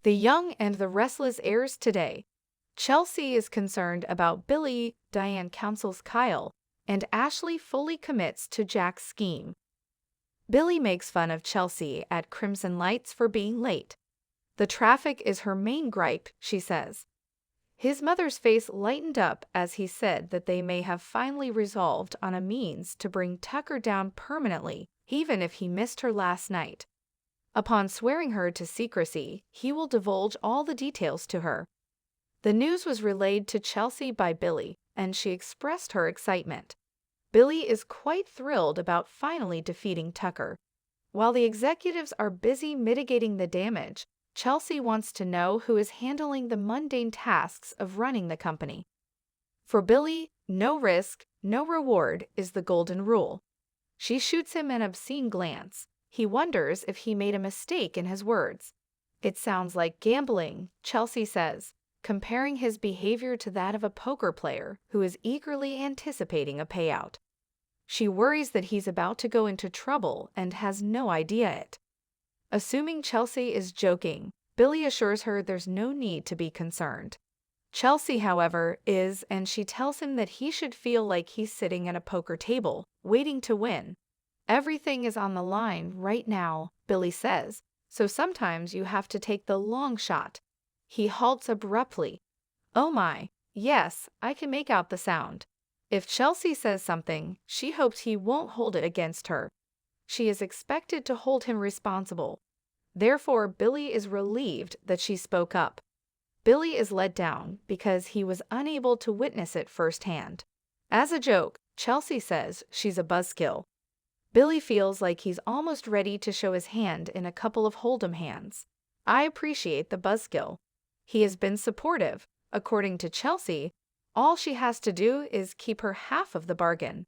The Young and the Restless Heirs today. Chelsea is concerned about Billy, Diane counsels Kyle, and Ashley fully commits to Jack's scheme. Billy makes fun of Chelsea at Crimson Lights for being late. The traffic is her main gripe, she says. His mother's face lightened up as he said that they may have finally resolved on a means to bring Tucker down permanently, even if he missed her last night. Upon swearing her to secrecy, he will divulge all the details to her. The news was relayed to Chelsea by Billy, and she expressed her excitement. Billy is quite thrilled about finally defeating Tucker. While the executives are busy mitigating the damage, Chelsea wants to know who is handling the mundane tasks of running the company. For Billy, no risk, no reward is the golden rule. She shoots him an obscene glance. He wonders if he made a mistake in his words. It sounds like gambling, Chelsea says, comparing his behavior to that of a poker player who is eagerly anticipating a payout. She worries that he's about to go into trouble and has no idea it. Assuming Chelsea is joking, Billy assures her there's no need to be concerned. Chelsea, however, is, and she tells him that he should feel like he's sitting at a poker table, waiting to win. Everything is on the line right now, Billy says, so sometimes you have to take the long shot. He halts abruptly. Oh my, yes, I can make out the sound. If Chelsea says something, she hopes he won't hold it against her. She is expected to hold him responsible. Therefore, Billy is relieved that she spoke up. Billy is let down because he was unable to witness it firsthand. As a joke, Chelsea says she's a buzzkill. Billy feels like he's almost ready to show his hand in a couple of hold'em hands. I appreciate the buzzkill. He has been supportive. According to Chelsea, all she has to do is keep her half of the bargain.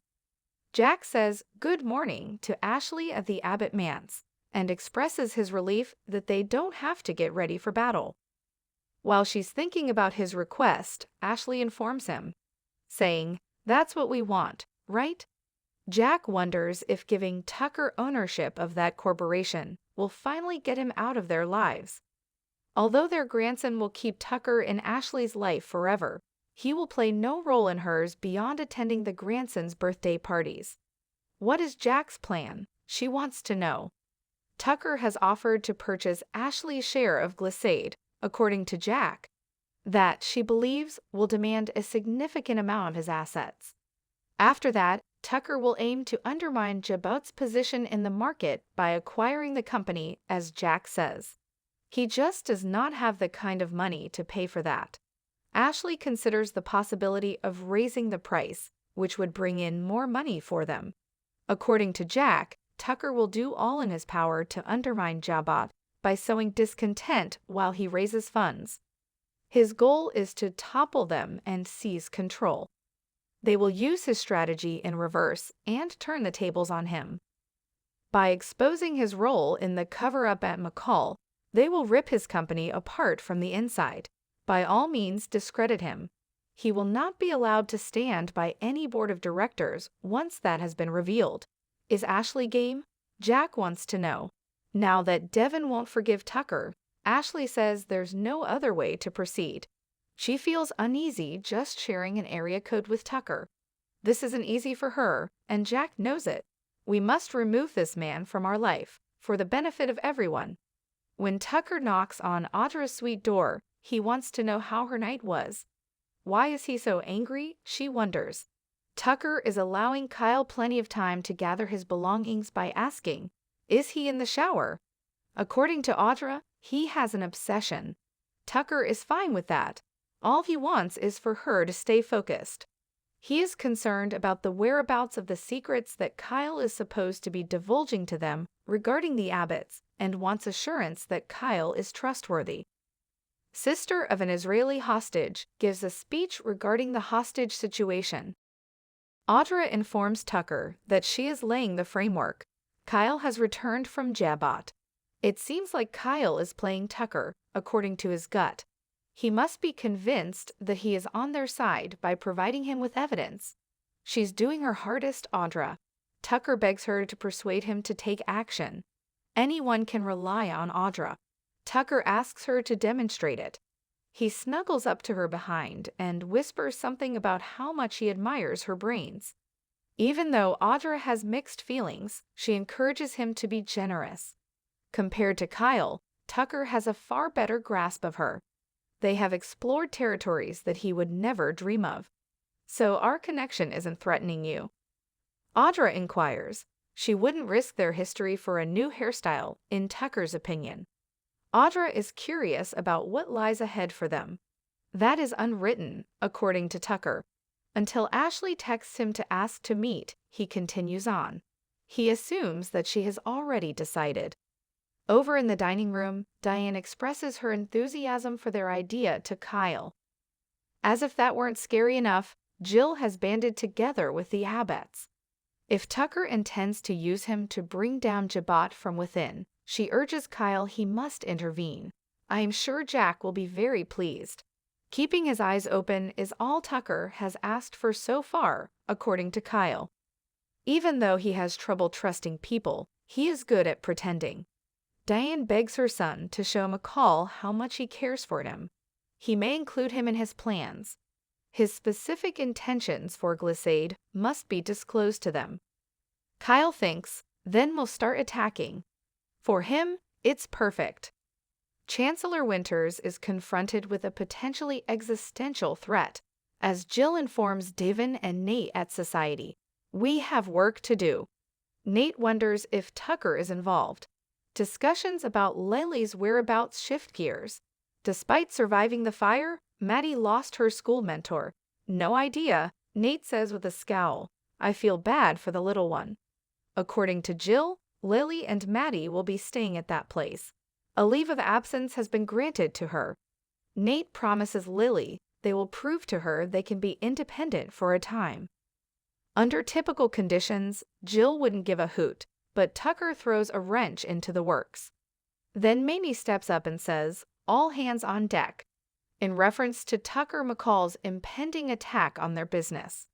Jack says good morning to Ashley at the Abbott Manse and expresses his relief that they don't have to get ready for battle. While she's thinking about his request, Ashley informs him, saying, "That's what we want, right?" Jack wonders if giving Tucker ownership of that corporation will finally get him out of their lives. Although their grandson will keep Tucker in Ashley's life forever, he will play no role in hers beyond attending the grandson's birthday parties. What is Jack's plan? She wants to know. Tucker has offered to purchase Ashley's share of Glissade, according to Jack. That, she believes, will demand a significant amount of his assets. After that, Tucker will aim to undermine Jabot's position in the market by acquiring the company, as Jack says. He just does not have the kind of money to pay for that. Ashley considers the possibility of raising the price, which would bring in more money for them. According to Jack, Tucker will do all in his power to undermine Jabot by sowing discontent while he raises funds. His goal is to topple them and seize control. They will use his strategy in reverse and turn the tables on him. By exposing his role in the cover-up at McCall, they will rip his company apart from the inside. By all means, discredit him. He will not be allowed to stand by any board of directors once that has been revealed. Is Ashley game? Jack wants to know. Now that Devin won't forgive Tucker, Ashley says there's no other way to proceed. She feels uneasy just sharing an area code with Tucker. This isn't easy for her, and Jack knows it. We must remove this man from our life, for the benefit of everyone. When Tucker knocks on Audra's suite door, he wants to know how her night was. Why is he so angry? She wonders. Tucker is allowing Kyle plenty of time to gather his belongings by asking, "Is he in the shower?" According to Audra, he has an obsession. Tucker is fine with that. All he wants is for her to stay focused. He is concerned about the whereabouts of the secrets that Kyle is supposed to be divulging to them regarding the Abbotts and wants assurance that Kyle is trustworthy. Sister of an Israeli hostage gives a speech regarding the hostage situation. Audra informs Tucker that she is laying the framework. Kyle has returned from Jabot. It seems like Kyle is playing Tucker, according to his gut. He must be convinced that he is on their side by providing him with evidence. She's doing her hardest, Audra. Tucker begs her to persuade him to take action. Anyone can rely on Audra. Tucker asks her to demonstrate it. He snuggles up to her behind and whispers something about how much he admires her brains. Even though Audra has mixed feelings, she encourages him to be generous. Compared to Kyle, Tucker has a far better grasp of her. They have explored territories that he would never dream of. So our connection isn't threatening you. Audra inquires. She wouldn't risk their history for a new hairstyle, in Tucker's opinion. Audra is curious about what lies ahead for them. That is unwritten, according to Tucker. Until Ashley texts him to ask to meet, he continues on. He assumes that she has already decided. Over in the dining room, Diane expresses her enthusiasm for their idea to Kyle. As if that weren't scary enough, Jill has banded together with the Abbotts. If Tucker intends to use him to bring down Jabot from within, she urges Kyle he must intervene. I am sure Jack will be very pleased. Keeping his eyes open is all Tucker has asked for so far, according to Kyle. Even though he has trouble trusting people, he is good at pretending. Diane begs her son to show McCall how much he cares for him. He may include him in his plans. His specific intentions for Glissade must be disclosed to them. Kyle thinks, then we'll start attacking. For him, it's perfect. Chancellor Winters is confronted with a potentially existential threat, as Jill informs Devon and Nate at Society. We have work to do. Nate wonders if Tucker is involved. Discussions about Lily's whereabouts shift gears. Despite surviving the fire, Maddie lost her school mentor. No idea, Nate says with a scowl. I feel bad for the little one. According to Jill, Lily and Maddie will be staying at that place. A leave of absence has been granted to her. Nate promises Lily they will prove to her they can be independent for a time. Under typical conditions, Jill wouldn't give a hoot, but Tucker throws a wrench into the works. Then Mamie steps up and says, all hands on deck, in reference to Tucker McCall's impending attack on their business.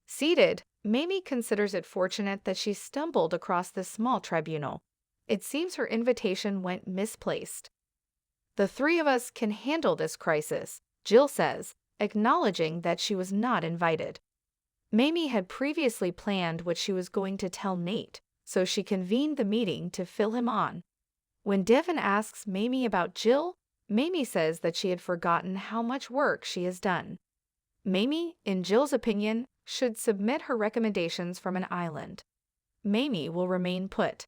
Seated, Mamie considers it fortunate that she stumbled across this small tribunal. It seems her invitation went misplaced. The three of us can handle this crisis, Jill says, acknowledging that she was not invited. Mamie had previously planned what she was going to tell Nate, so she convened the meeting to fill him on. When Devon asks Mamie about Jill, Mamie says that she had forgotten how much work she has done. Mamie, in Jill's opinion, should submit her recommendations from an island. Mamie will remain put.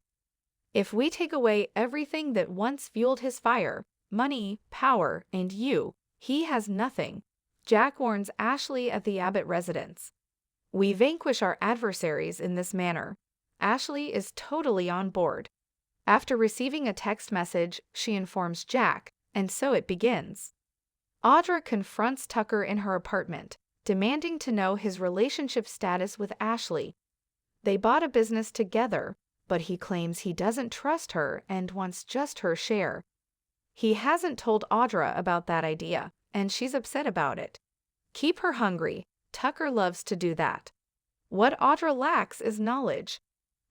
If we take away everything that once fueled his fire, money, power, and you, he has nothing, Jack warns Ashley at the Abbott residence. We vanquish our adversaries in this manner. Ashley is totally on board. After receiving a text message, she informs Jack, and so it begins. Audra confronts Tucker in her apartment, demanding to know his relationship status with Ashley. They bought a business together, but he claims he doesn't trust her and wants just her share. He hasn't told Audra about that idea, and she's upset about it. Keep her hungry. Tucker loves to do that. What Audra lacks is knowledge.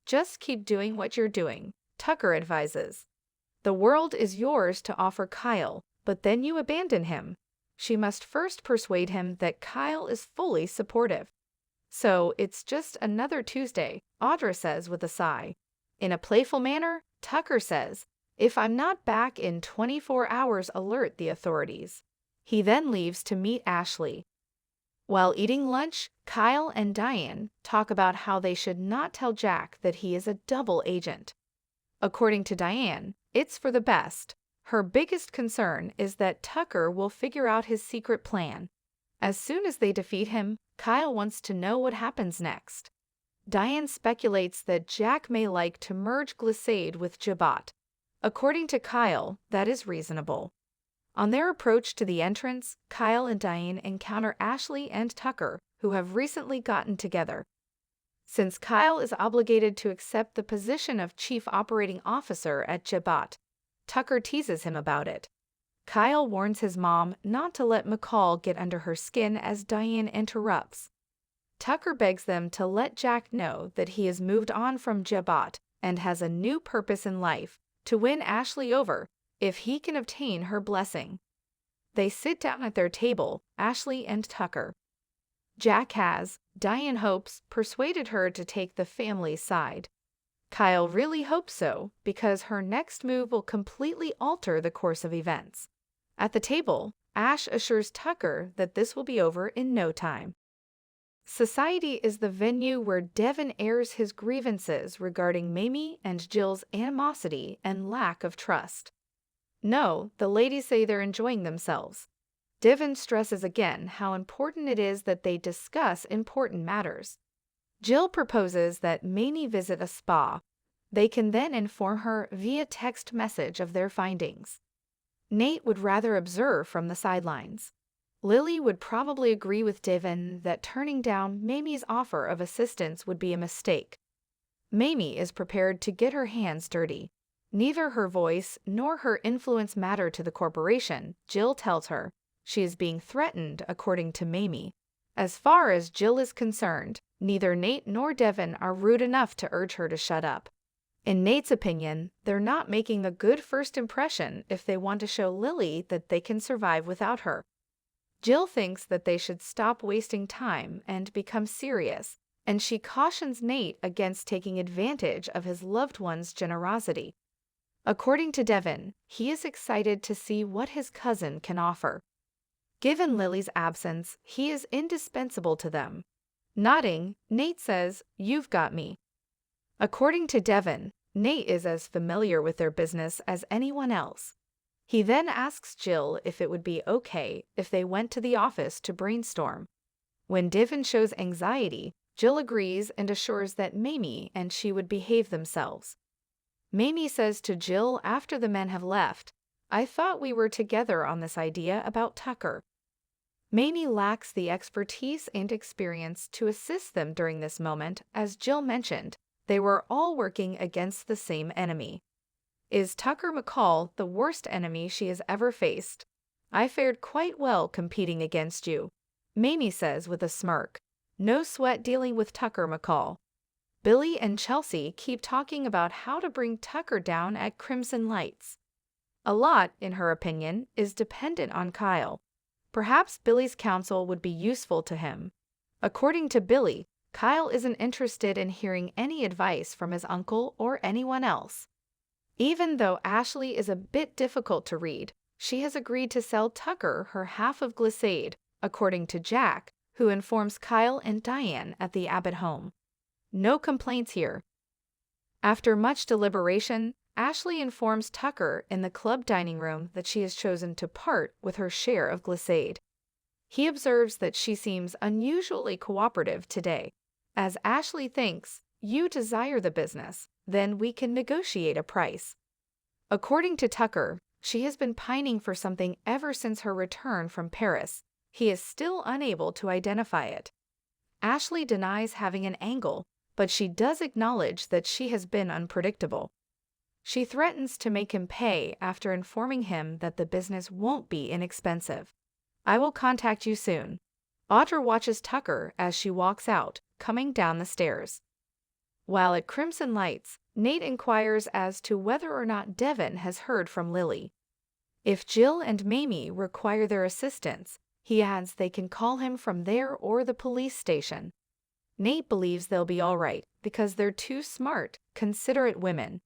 Just keep doing what you're doing, Tucker advises. The world is yours to offer Kyle, but then you abandon him. She must first persuade him that Kyle is fully supportive. So it's just another Tuesday, Audra says with a sigh. In a playful manner, Tucker says, if I'm not back in 24 hours, alert the authorities. He then leaves to meet Ashley. While eating lunch, Kyle and Diane talk about how they should not tell Jack that he is a double agent. According to Diane, it's for the best. Her biggest concern is that Tucker will figure out his secret plan. As soon as they defeat him, Kyle wants to know what happens next. Diane speculates that Jack may like to merge Glissade with Jabot. According to Kyle, that is reasonable. On their approach to the entrance, Kyle and Diane encounter Ashley and Tucker, who have recently gotten together. Since Kyle is obligated to accept the position of Chief Operating Officer at Jabot, Tucker teases him about it. Kyle warns his mom not to let McCall get under her skin as Diane interrupts. Tucker begs them to let Jack know that he has moved on from Jabot and has a new purpose in life, to win Ashley over, if he can obtain her blessing. They sit down at their table, Ashley and Tucker. Jack has, Diane hopes, persuaded her to take the family's side. Kyle really hopes so, because her next move will completely alter the course of events. At the table, Ash assures Tucker that this will be over in no time. Society is the venue where Devin airs his grievances regarding Mamie and Jill's animosity and lack of trust. No, the ladies say they're enjoying themselves. Devin stresses again how important it is that they discuss important matters. Jill proposes that Mamie visit a spa. They can then inform her via text message of their findings. Nate would rather observe from the sidelines. Lily would probably agree with Devin that turning down Mamie's offer of assistance would be a mistake. Mamie is prepared to get her hands dirty. Neither her voice nor her influence matter to the corporation, Jill tells her. She is being threatened, according to Mamie. As far as Jill is concerned, neither Nate nor Devin are rude enough to urge her to shut up. In Nate's opinion, they're not making a good first impression if they want to show Lily that they can survive without her. Jill thinks that they should stop wasting time and become serious, and she cautions Nate against taking advantage of his loved one's generosity. According to Devin, he is excited to see what his cousin can offer. Given Lily's absence, he is indispensable to them. Nodding, Nate says, "You've got me." According to Devin, Nate is as familiar with their business as anyone else. He then asks Jill if it would be okay if they went to the office to brainstorm. When Devin shows anxiety, Jill agrees and assures that Mamie and she would behave themselves. Mamie says to Jill after the men have left, "I thought we were together on this idea about Tucker." Mamie lacks the expertise and experience to assist them during this moment. As Jill mentioned, they were all working against the same enemy. Is Tucker McCall the worst enemy she has ever faced? "I fared quite well competing against you," Mamie says with a smirk. No sweat dealing with Tucker McCall. Billy and Chelsea keep talking about how to bring Tucker down at Crimson Lights. A lot, in her opinion, is dependent on Kyle. Perhaps Billy's counsel would be useful to him. According to Billy, Kyle isn't interested in hearing any advice from his uncle or anyone else. Even though Ashley is a bit difficult to read, she has agreed to sell Tucker her half of Glissade, according to Jack, who informs Kyle and Diane at the Abbott home. No complaints here. After much deliberation, Ashley informs Tucker in the club dining room that she has chosen to part with her share of Glissade. He observes that she seems unusually cooperative today. As Ashley thinks, "You desire the business, then we can negotiate a price." According to Tucker, she has been pining for something ever since her return from Paris. He is still unable to identify it. Ashley denies having an angle, but she does acknowledge that she has been unpredictable. She threatens to make him pay after informing him that the business won't be inexpensive. "I will contact you soon." Audra watches Tucker as she walks out, coming down the stairs. While at Crimson Lights, Nate inquires as to whether or not Devin has heard from Lily. If Jill and Mamie require their assistance, he adds they can call him from there or the police station. Nate believes they'll be all right because they're two smart, considerate women.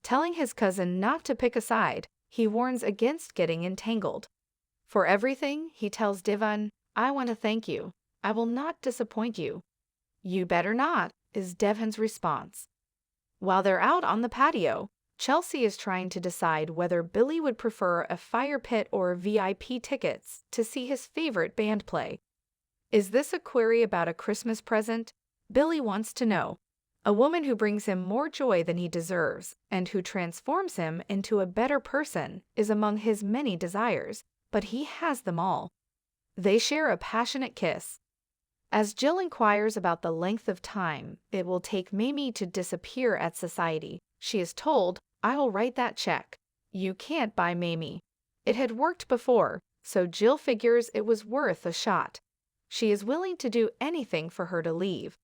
Telling his cousin not to pick a side, he warns against getting entangled. For everything, he tells Devin, "I want to thank you. I will not disappoint you." "You better not," is Devin's response. While they're out on the patio, Chelsea is trying to decide whether Billy would prefer a fire pit or VIP tickets to see his favorite band play. Is this a query about a Christmas present? Billy wants to know. A woman who brings him more joy than he deserves and who transforms him into a better person is among his many desires, but he has them all. They share a passionate kiss. As Jill inquires about the length of time it will take Mamie to disappear at society, she is told, "I will write that check. You can't buy Mamie." It had worked before, so Jill figures it was worth a shot. She is willing to do anything for her to leave.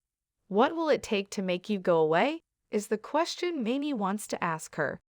What will it take to make you go away? Is the question Mamie wants to ask her.